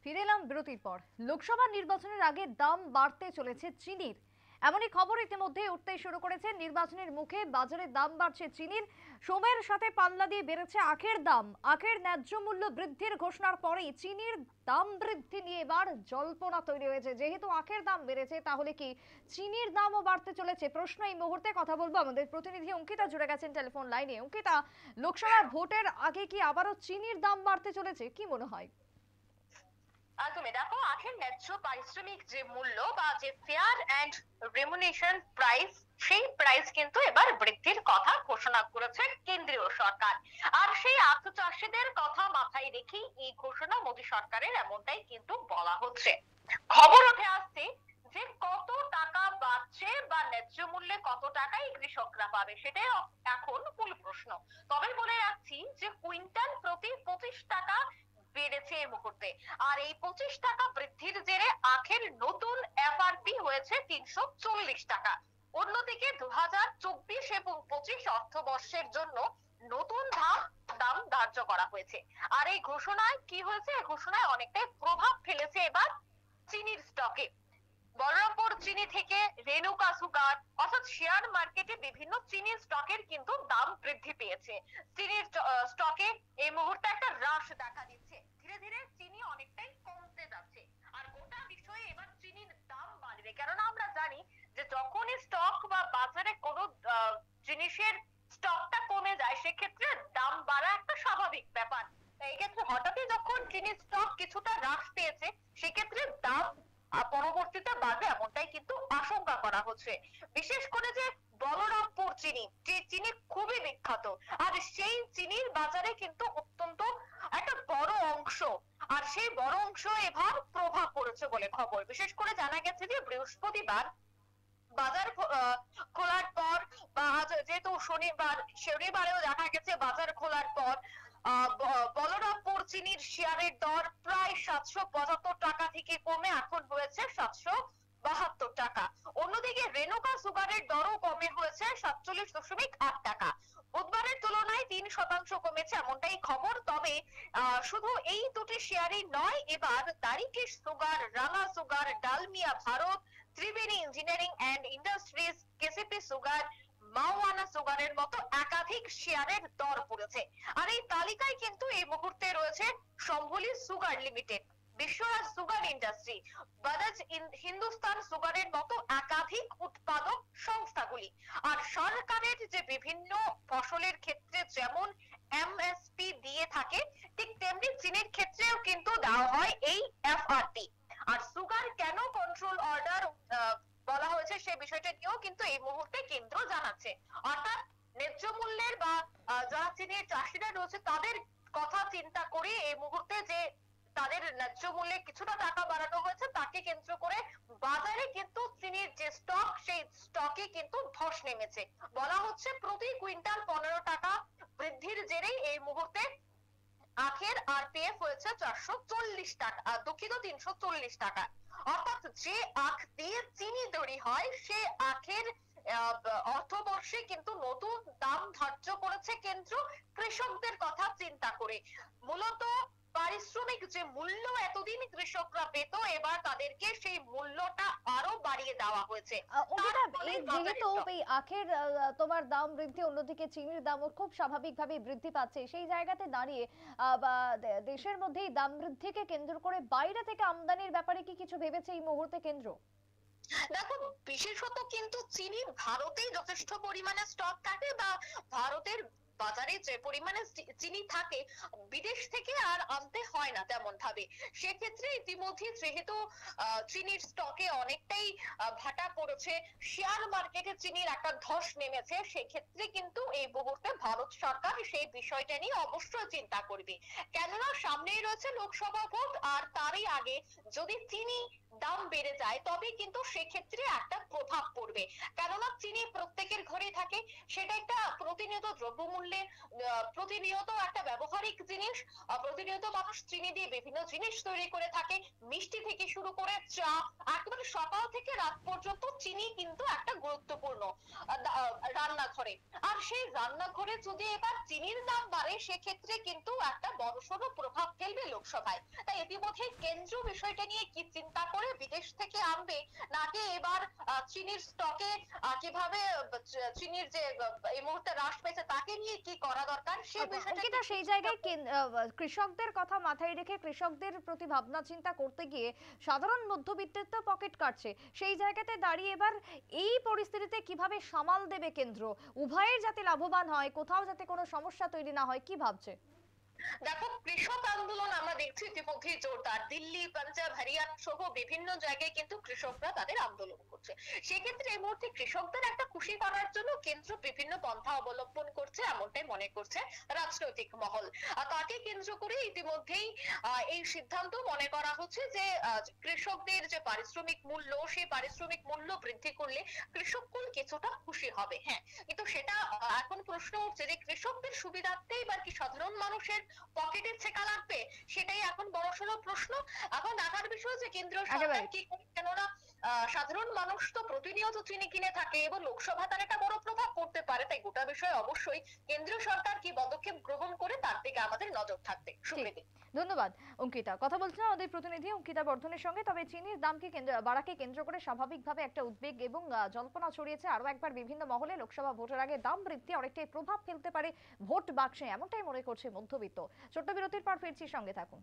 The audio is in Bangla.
ফিরে এলাম বিরতির পর। লোকসভা নির্বাচনের আগে দাম বাড়তে চলেছে চিনির, এমনই খবর ইতিমধ্যে উঠতে শুরু করেছে। নির্বাচনের মুখে বাজারে দাম বাড়ছে চিনির। সময়ের সাথে পাল্লা দিয়ে বেড়েছে আখের দাম। আখের ন্যায্য মূল্য বৃদ্ধির ঘোষণার পরেই চিনির দাম বৃদ্ধি নিয়ে এবার জল্পনা তৈরি হয়েছে। যেহেতু আখের দাম বেড়েছে, তাহলে কি চিনির দামও বাড়তে চলেছে? প্রশ্ন এই মুহূর্তে। কথা বলবো আমাদের প্রতিনিধি অঙ্কিতা, জুড়ে গেছেন টেলিফোন লাইনে। অঙ্কিতা, লোকসভা ভোটের আগে কি আবারও চিনির দাম বাড়তে চলেছে, কি মনে হয়? তুমি দেখো, আখের ন্যায্য পারিশ্রমিক যে মূল্য বা যে ফেয়ার এন্ড রেমুনেশন প্রাইস, সেই প্রাইস কিন্তু এবার বৃদ্ধির কথা ঘোষণা করেছে কেন্দ্রীয় সরকার। আর সেই আখ চাষিদের কথা মাথায় রেখেই এই ঘোষণা মোদী সরকারের, এমনটাই কিন্তু বলা হচ্ছে। খবর উঠে আসছে যে কত টাকা বাড়ছে বা ন্যায্য মূল্যে কত টাকাই কৃষকরা পাবে, সেটাই এখন মূল প্রশ্ন। তবে বলে রাখছি যে কুইন্টাল প্রতি 25 টাকা বেড়েছে এই মুহূর্তে। আর এই 25 টাকা বৃদ্ধির জেরে আখের নতুন এফআরপি হয়েছে 340 টাকা। অন্যদিকে 2024 এবং 25 অর্থবর্ষের জন্য নতুন দাম ধার্য করা হয়েছে। আর এই ঘোষণায় কি হয়েছে, এই ঘোষণায় অনেকটাই প্রভাব ফেলেছে এবার চিনির স্টকে। বলরামপুর চিনি থেকে রেনুকা সুগার, অর্থাৎ শেয়ার মার্কেটে বিভিন্ন চিনির স্টকের কিন্তু দাম বৃদ্ধি পেয়েছে। চিনির স্টকে এই মুহূর্তে একটা হ্রাস দেখা দিচ্ছে। ধীরে ধীরে চিনি অনেকটাই কমতে যাচ্ছে। আর গোটা বিষয়ে এবার চিনির দাম বাড়বে, কেননা আমরা জানি যে যখনই স্টক বা বাজারে কোনো জিনিসের স্টকটা কমে যায়, সেক্ষেত্রে দাম বাড়া একটা স্বাভাবিক ব্যাপার। এই ক্ষেত্রে হঠাৎই যখন চিনির স্টক কিছুটা হ্রাস পেয়েছে, সেক্ষেত্রে দাম পরবর্তীতে বাড়বে, এমনটাই কিন্তু আশঙ্কা করা হচ্ছে। বিশেষ করে যে বলরামপুর চিনি, যে চিনি খুবই বিখ্যাত, আর সেই চিনির বাজারে কিন্তু অত্যন্ত একটা বড় অংশ, আর সেই বড় অংশ এবার প্রভাব পড়েছে বলে খবর। বিশেষ করে জানা গেছে যে বৃহস্পতিবার বাজার খোলার পর, বা যেহেতু শনিবারেও দেখা গেছে বাজার খোলার পর বলরামপুর চিনির শেয়ারের দর প্রায় 775 টাকা থেকে কমে এখন হয়েছে 772 টাকা। অন্যদিকে রেনুকা সুগারের দরও কমে হয়েছে 47.8 টাকা। বুধবারের তুলনায় 3% কমেছে, এমনটাই খবর। তবে শুধু এই দুটি শেয়ারই নয়, এবার Dwarikesh sugar, Rana sugar, Dalmia Bharat, Triveni engineering and industries, KCP sugar, Mawana সুগারের মতো একাধিক শেয়ারের দর পড়েছে। আর এই তালিকায় কিন্তু এই মুহূর্তে রয়েছে Simbhaoli sugar limited, Vishwaraj sugar industry, Bajaj Hindustan সুগারের মতো একাধিক উৎপাদক সংস্থাগুলি। আর সরকারের যে বিভিন্ন ফসলের ক্ষেত্রে যেমন এমএসপি দিয়ে থাকে, ঠিক তেমনি চিনির ক্ষেত্রেও কিন্তু দেওয়া হয় এই এফআরপি। আর সুগার কেন কন্ট্রোল অর্ডার বলা হয়েছে, সে বিষয়টা নিয়েও কিন্তু এই মুহূর্তে কেন্দ্র জানাচ্ছে। অর্থাৎ ন্যায্য মূল্যের বা যারা চিনির চাষিরা রয়েছে তাদের কথা চিন্তা করে এই মুহূর্তে যে তাদের ন্যায্য মূল্যে কিছুটা টাকা বাড়ানো হয়েছে, তাকে কেন্দ্র করে বাজারে কিন্তু চিনির যে স্টক, সেই স্টকে কিন্তু ধস নেমেছে। বলা হচ্ছে প্রতি কুইন্টাল 15 টাকা বৃদ্ধির জেরেই এই মুহূর্তে আখের আরপিএফ হয়েছে 440 টাকা, দুঃখিত 340 টাকা। অর্থাৎ যে আখ দিয়ে চিনি তৈরি হয়, সে আখের অর্থবর্ষে কিন্তু নতুন দাম ধার্য করেছে কেন্দ্র, কৃষকদের কথা চিন্তা করে। মূলত পারিশ্রমিক যে মূল্য এতদিন কৃষকরা পেত, এবার তাদেরকে সেই মূল্যটা আরো বাড়িয়ে দেওয়া হয়েছে। অঙ্কিতা, এই যেহেতু এই আখের তোমার দাম বৃদ্ধি, অন্যদিকে চিনির দামও খুব স্বাভাবিকভাবে বৃদ্ধি পাচ্ছে, সেই জায়গাতে দাঁড়িয়ে বা দেশের মধ্যে এই দাম বৃদ্ধিকে কেন্দ্র করে বাইরে থেকে আমদানির ব্যাপারে কি কিছু ভেবেছে এই মুহূর্তে কেন্দ্র? দেখো, বিশেষত কিন্তু চিনি ভারতেই যথেষ্ট পরিমাণে স্টক থাকে, বা ভারতের বাজারে যে পরিমাণে চিনি থাকে, বিদেশ থেকে আর আনতে হয় না তেমন ভাবে। সেক্ষেত্রে ইতিমধ্যে যেহেতু চিনির স্টকে অনেকটাই ভাটা পড়েছে, শেয়ার মার্কেটে চিনির একটা ধস নেমেছে, সেক্ষেত্রে কিন্তু এই মুহূর্তে ভারত সরকার সেই বিষয়টা নিয়ে অবশ্যই চিন্তা করবে। কেননা সামনেই রয়েছে লোকসভা ভোট, আর তারই আগে যদি চিনি দাম বেড়ে যায়, তবে কিন্তু সেক্ষেত্রে একটা প্রভাব পড়বে। কেননা চিনি প্রত্যেকের ঘরে থাকে, সেটা একটা প্রতিনিয়ত দ্রব্যমূল্যের করলে প্রতিনিয়ত একটা ব্যবহারিক জিনিস, প্রতিনিয়ত মানুষ চিনি দিয়ে বিভিন্ন জিনিস তৈরি করে থাকে, মিষ্টি থেকে শুরু করে চা, একেবারে সকাল থেকে রাত পর্যন্ত চিনি কিন্তু একটা গুরুত্বপূর্ণ রান্নাঘরে। আর সেই রান্নাঘরে যদি এবার চিনির দাম বাড়ে সেক্ষেত্রে কিন্তু একটা বড়সড় প্রভাব ফেলবে লোকসভায়। তাই ইতিমধ্যে কেন্দ্র বিষয়টা নিয়ে কি চিন্তা করে বিদেশ থেকে আনবে, নাকি এবার চিনির স্টকে কিভাবে চিনির যে এই মুহূর্তে হ্রাস পেয়েছে তাকে নিয়ে কি করা দরকার সেই বিষয়টা অঙ্কিতা, সেই জায়গায় কৃষকদের কথা মাথায় রেখে কৃষকদের প্রতি ভাবনা চিন্তা করতে গিয়ে সাধারণ মধ্যবিত্তের তো পকেট কাটছে, সেই জায়গাতে দাঁড়িয়ে এবার এই পরিস্থিতিতে কিভাবে সামাল দেবে কেন্দ্র? উভয়ের যাতে লাভবান হয়, কোথাও যাতে কোনো সমস্যা তৈরি না হয়, কি ভাবছে? দেখো, কৃষক আন্দোলন আমরা দেখছি ইতিমধ্যেই জোরদার। দিল্লি, পাঞ্জাব, হরিয়ানা সহ বিভিন্ন জায়গায় কিন্তু কৃষকরা তাদের আন্দোলন করছে। সেক্ষেত্রে এই মুহূর্তে কৃষকদের একটা খুশি করার জন্য কেন্দ্র বিভিন্ন পন্থা অবলম্বন করছে, এমনটাই মনে করছে রাজনৈতিক মহল। আর তাকে কেন্দ্র করে ইতিমধ্যেই এই সিদ্ধান্ত মনে করা হচ্ছে যে কৃষকদের যে পারিশ্রমিক মূল্য, সেই পারিশ্রমিক মূল্য বৃদ্ধি করলে কৃষককুল কিছুটা খুশি হবে। হ্যাঁ, কিন্তু সেটা এখন প্রশ্ন উঠছে যে কৃষকদের সুবিধার্থে এবার কি সাধারণ মানুষের পকেটে ছেকা লাগবে, সেটাই এখন বড়সড় প্রশ্ন। এখন দেখার বিষয় যে কেন্দ্রীয় সরকার কি করে, কেননা সাধারণ মানুষ তো প্রতিনিয়ত চিনি কিনে থাকে এবং লোকসভা তার একটা বড় প্রভাব পড়তে পারে। তাই গোটা বিষয়ে অবশ্যই কেন্দ্রীয় সরকার কি পদক্ষেপ গ্রহণ করে তার দিকে আমাদের নজর থাকবে। সুপ্রীতি, ধন্যবাদ অঙ্কিতা। কথা বলছিলাম আমাদের প্রতিনিধি অঙ্কিতা বর্ধনের সঙ্গে। তবে চিনির দামকে বাড়াকে কেন্দ্র করে স্বাভাবিকভাবে একটা উদ্বেগ এবং জল্পনা ছড়িয়েছে আরো একবার বিভিন্ন মহলে। লোকসভা ভোটের আগে দাম বৃদ্ধি অনেকটাই প্রভাব ফেলতে পারে ভোট বাক্সে, এমনটাই মনে করছে মধ্যবিত্ত। ছোট্ট বিরতির পর ফিরছি, সঙ্গে থাকুন।